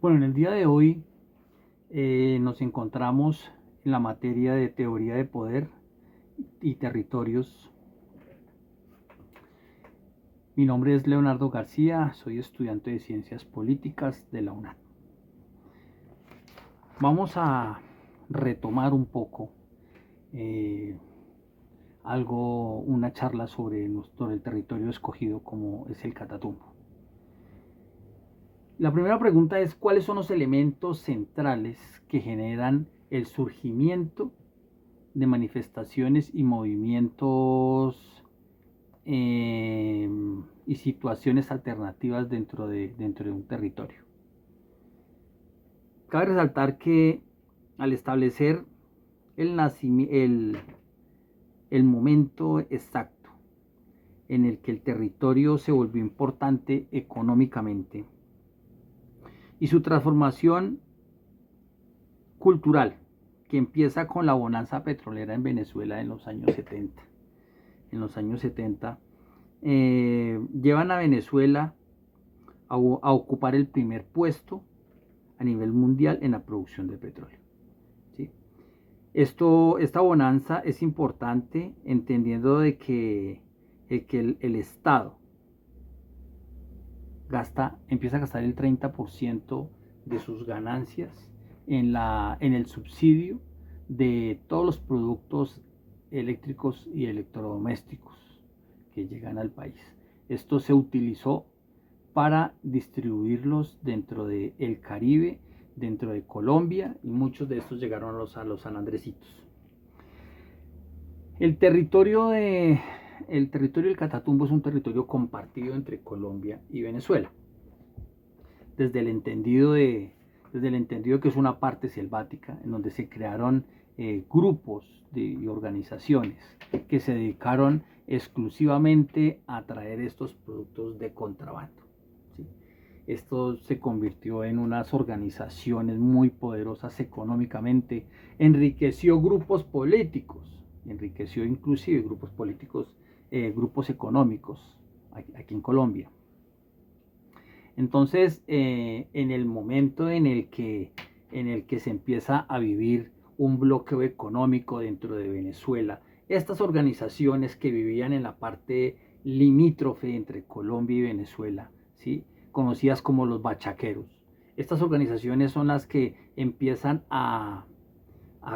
Bueno, en el día de hoy nos encontramos en la materia de teoría de poder y territorios. Mi nombre es Leonardo García, soy estudiante de Ciencias Políticas de la UNAM. Vamos a retomar un poco eh, una charla sobre el territorio escogido como es el Catatumbo. La primera pregunta es: ¿cuáles son los elementos centrales que generan el surgimiento de manifestaciones y movimientos y situaciones alternativas dentro de un territorio? Cabe resaltar que al establecer el momento exacto en el que el territorio se volvió importante económicamente y su transformación cultural, que empieza con la bonanza petrolera en Venezuela en los años 70. En los años 70 llevan a Venezuela a ocupar el primer puesto a nivel mundial en la producción de petróleo. ¿Sí? Esta bonanza es importante entendiendo de que el Estado empieza a gastar el 30% de sus ganancias en el subsidio de todos los productos eléctricos y electrodomésticos que llegan al país. Esto se utilizó para distribuirlos dentro del Caribe, dentro de Colombia, y muchos de estos llegaron a los San Andresitos. El territorio, el territorio del Catatumbo es un territorio compartido entre Colombia y Venezuela. Desde el entendido, desde el entendido que es una parte selvática, en donde se crearon grupos y organizaciones que se dedicaron exclusivamente a traer estos productos de contrabando. ¿Sí? Esto se convirtió en unas organizaciones muy poderosas económicamente, enriqueció grupos políticos, enriqueció inclusive grupos políticos, grupos económicos aquí en Colombia. Entonces, en el momento en el que se empieza a vivir un bloqueo económico dentro de Venezuela, estas organizaciones que vivían en la parte limítrofe entre Colombia y Venezuela, ¿sí?, conocidas como los bachaqueros, estas organizaciones son las que empiezan a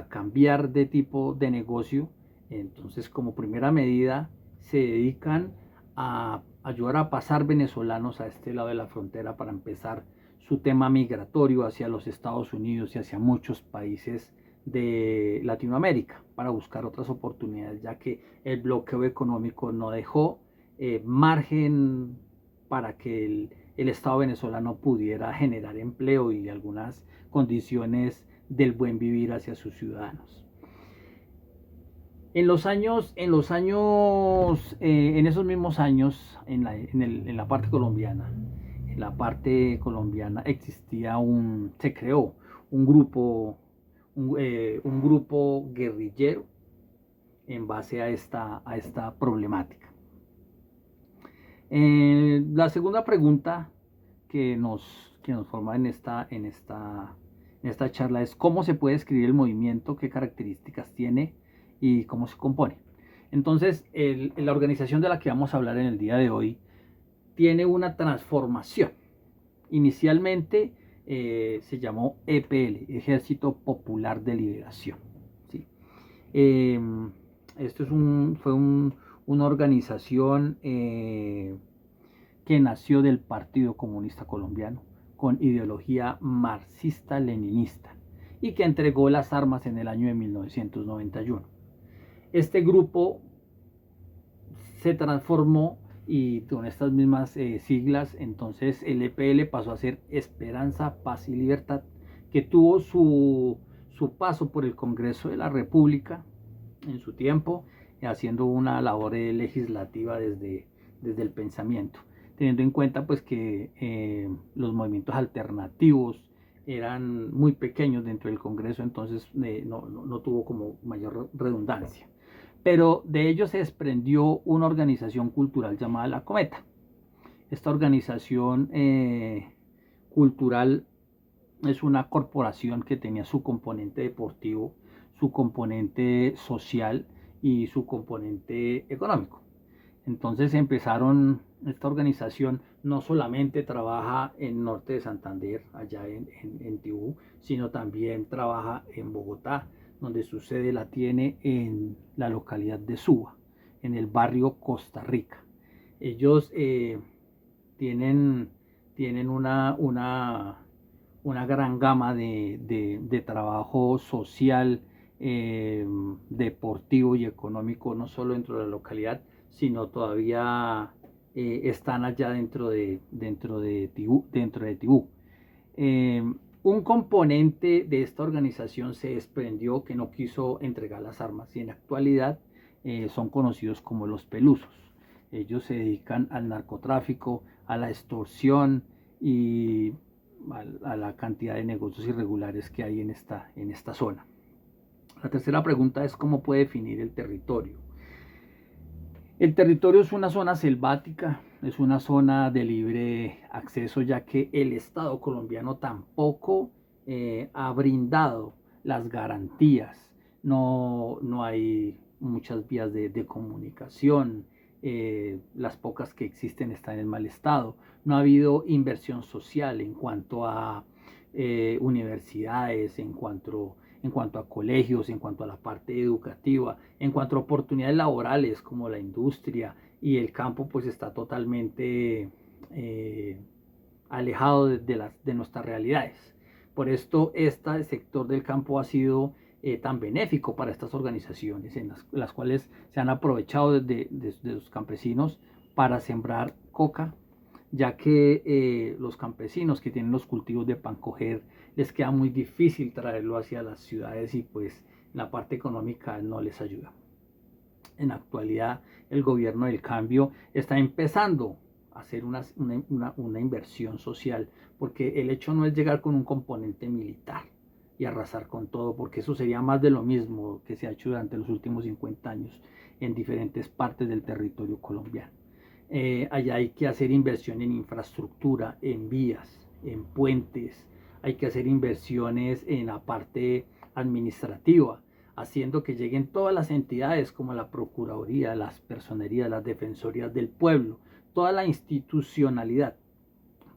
cambiar de tipo de negocio. Entonces, como primera medida, se dedican a ayudar a pasar venezolanos a este lado de la frontera para empezar su tema migratorio hacia los Estados Unidos y hacia muchos países de Latinoamérica para buscar otras oportunidades, ya que el bloqueo económico no dejó margen para que el Estado venezolano pudiera generar empleo y algunas condiciones del buen vivir hacia sus ciudadanos. En esos mismos años, en la parte colombiana se creó un grupo guerrillero en base a esta problemática. La segunda pregunta que nos forma en esta charla es: ¿cómo se puede describir el movimiento? ¿Qué características tiene y cómo se compone? Entonces, la organización de la que vamos a hablar en el día de hoy tiene una transformación. Inicialmente se llamó EPL, Ejército Popular de Liberación. ¿Sí? Eh, Esto fue una organización que nació del Partido Comunista Colombiano con ideología marxista-leninista y que entregó las armas en el año de 1991. Este grupo se transformó y con estas mismas siglas, entonces el EPL pasó a ser Esperanza, Paz y Libertad, que tuvo su paso por el Congreso de la República en su tiempo, haciendo una labor legislativa desde el pensamiento, teniendo en cuenta pues que los movimientos alternativos eran muy pequeños dentro del Congreso, entonces no tuvo como mayor redundancia. Pero de ello se desprendió una organización cultural llamada La Cometa. Esta organización cultural es una corporación que tenía su componente deportivo, su componente social y su componente económico. Entonces esta organización no solamente trabaja en norte de Santander, allá en Tibú, sino también trabaja en Bogotá, donde su sede la tiene en la localidad de Suba, en el barrio Costa Rica. Ellos tienen, tienen una gran gama de trabajo social, eh, deportivo y económico, no solo dentro de la localidad, sino todavía están allá dentro de Tibú. Eh, un componente de esta organización se desprendió que no quiso entregar las armas y en la actualidad son conocidos como los pelusos. Ellos se dedican al narcotráfico, a la extorsión y a la cantidad de negocios irregulares que hay en esta zona. La tercera pregunta es cómo puede definir el territorio. El territorio es una zona selvática, es una zona de libre acceso, ya que el Estado colombiano tampoco ha brindado las garantías. No hay muchas vías de comunicación, las pocas que existen están en mal estado. No ha habido inversión social en cuanto a universidades, en cuanto a colegios, en cuanto a la parte educativa, en cuanto a oportunidades laborales como la industria y el campo, pues está totalmente alejado de nuestras realidades. Por esto, este sector del campo ha sido tan benéfico para estas organizaciones, en las cuales se han aprovechado de los campesinos para sembrar coca, ya que los campesinos que tienen los cultivos de pan coger les queda muy difícil traerlo hacia las ciudades y pues la parte económica no les ayuda. En la actualidad el gobierno del cambio está empezando a hacer una inversión social, porque el hecho no es llegar con un componente militar y arrasar con todo, porque eso sería más de lo mismo que se ha hecho durante los últimos 50 años en diferentes partes del territorio colombiano. Allá hay que hacer inversión en infraestructura, en vías, en puentes, hay que hacer inversiones en la parte administrativa, haciendo que lleguen todas las entidades como la Procuraduría, las Personerías, las Defensorías del Pueblo, toda la institucionalidad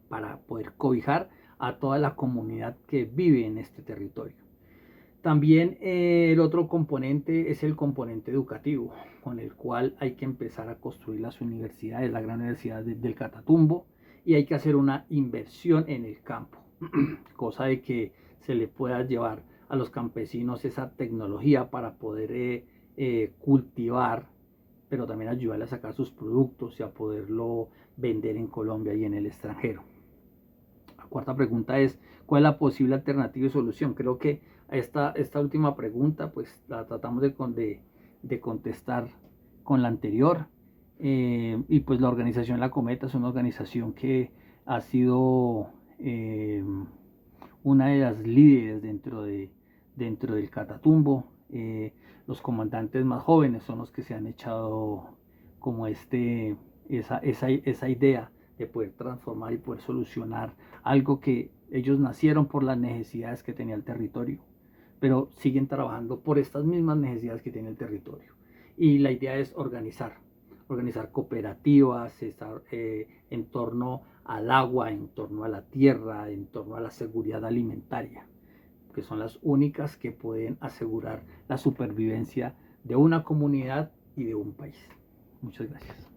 para poder cobijar a toda la comunidad que vive en este territorio. También el otro componente es el componente educativo, con el cual hay que empezar a construir las universidades, la gran universidad del Catatumbo, y hay que hacer una inversión en el campo, cosa de que se le pueda llevar a los campesinos esa tecnología para poder cultivar, pero también ayudarles a sacar sus productos y a poderlo vender en Colombia y en el extranjero. La cuarta pregunta es, ¿cuál es la posible alternativa y solución? Creo que esta última pregunta pues la tratamos de contestar con la anterior. Y pues la organización La Cometa es una organización que ha sido una de las líderes dentro del Catatumbo. Los comandantes más jóvenes son los que se han echado como esa idea de poder transformar y poder solucionar algo que ellos nacieron por las necesidades que tenía el territorio, pero siguen trabajando por estas mismas necesidades que tiene el territorio. Y la idea es organizar cooperativas, estar en torno al agua, en torno a la tierra, en torno a la seguridad alimentaria, que son las únicas que pueden asegurar la supervivencia de una comunidad y de un país. Muchas gracias.